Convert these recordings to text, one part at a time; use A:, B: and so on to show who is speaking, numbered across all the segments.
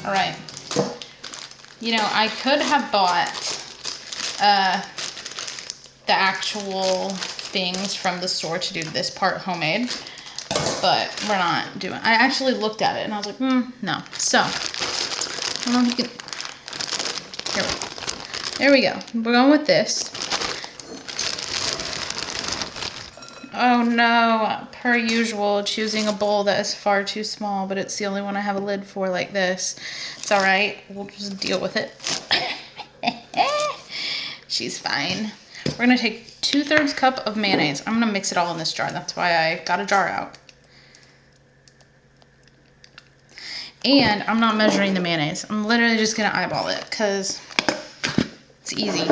A: All right. You know, I could have bought the actual things from the store to do this part homemade, but we're not doing it. I actually looked at it and I was like, no. So, I don't know if you can, there we go. We're going with this. Oh no, per usual, choosing a bowl that is far too small, but it's the only one I have a lid for like this. It's all right, we'll just deal with it. She's fine. We're gonna take 2/3 cup of mayonnaise. I'm gonna mix it all in this jar. That's why I got a jar out. And I'm not measuring the mayonnaise. I'm literally just gonna eyeball it because it's easy.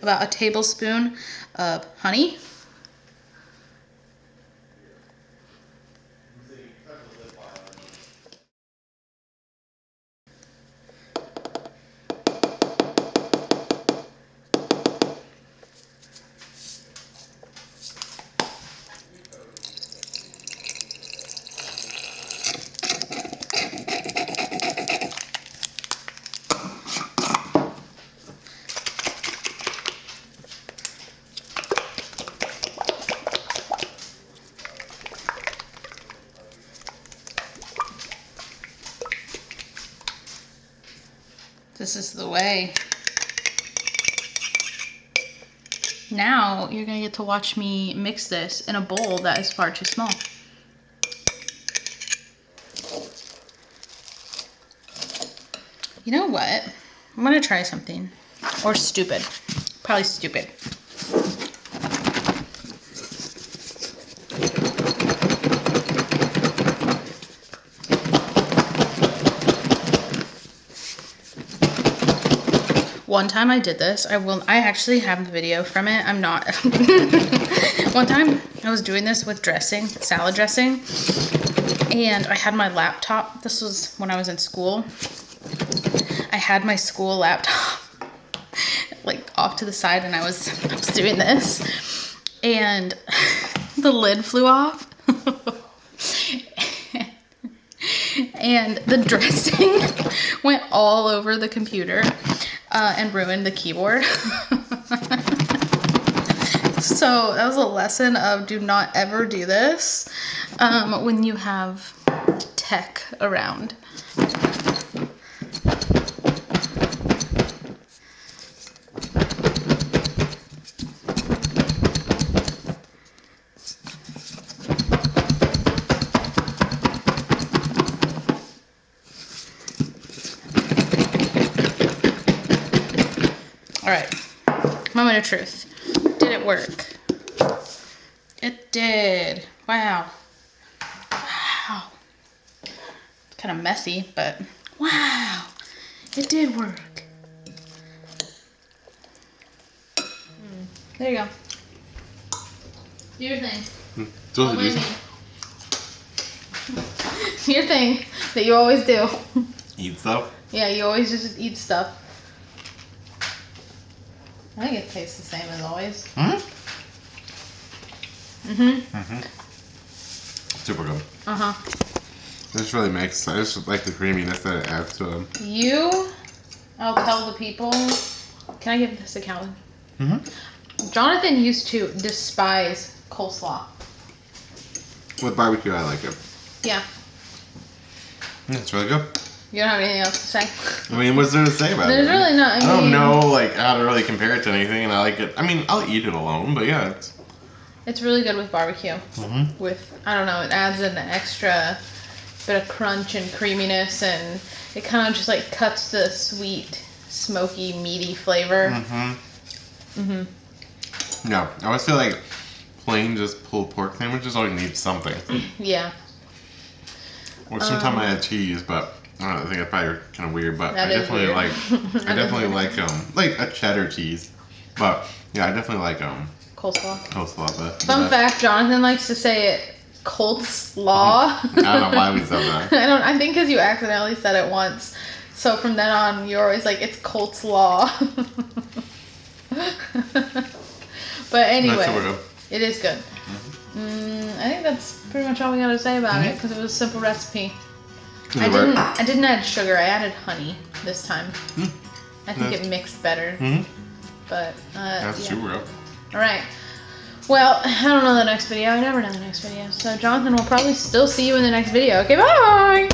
A: About a tablespoon of honey. This is the way. Now you're gonna get to watch me mix this in a bowl that is far too small. You know what? I'm gonna try something. Or stupid. Probably stupid. One time I did this, I actually have the video from it. I'm not. One time I was doing this with dressing, salad dressing, and I had my laptop. This was when I was in school. I had my school laptop like off to the side and I was doing this and the lid flew off. And the dressing went all over the computer. And ruined the keyboard. So that was a lesson of do not ever do this when you have tech around. All right, moment of truth. Did it work? It did. Wow. Wow. It's kind of messy, but wow, it did work. There you go. Do your thing. Your thing that you always do.
B: Eat stuff?
A: Yeah, you always just eat stuff. I think it tastes the same as always.
B: Super good. This really makes, I just like the creaminess that it adds to them.
A: I'll tell the people, can I give this a Calvin? Jonathan used to despise coleslaw.
B: With barbecue, I like it.
A: Yeah.
B: It's really good.
A: You don't have anything else to say?
B: I mean, what's there to say about it?
A: There's really not.
B: I don't know, like, how to really compare it to anything, and I like it. I mean, I'll eat it alone, but yeah,
A: it's really good with barbecue. With, I don't know, it adds an extra bit of crunch and creaminess, and it kind of just, like, cuts the sweet, smoky, meaty flavor.
B: No, I always feel like plain just pulled pork sandwiches always need something.
A: Yeah.
B: Or sometimes I add cheese, but I don't know, I think it's probably kind of weird, but
A: That
B: I
A: is
B: definitely
A: weird.
B: like a cheddar cheese. But yeah, I definitely like
A: Coleslaw.
B: but
A: Fun fact, Jonathan likes to say it Coleslaw.
B: I don't know why we said that.
A: I think because you accidentally said it once. So from then on, you're always like, it's Coleslaw. But anyway.
B: That's so good.
A: It is good. I think that's pretty much all we gotta say about it because it was a simple recipe. I didn't add sugar. I added honey this time. I think it mixed better. But
B: That's super.
A: All right. Well, I don't know the next video. I never know the next video. So Jonathan will probably still see you in the next video. Okay, bye.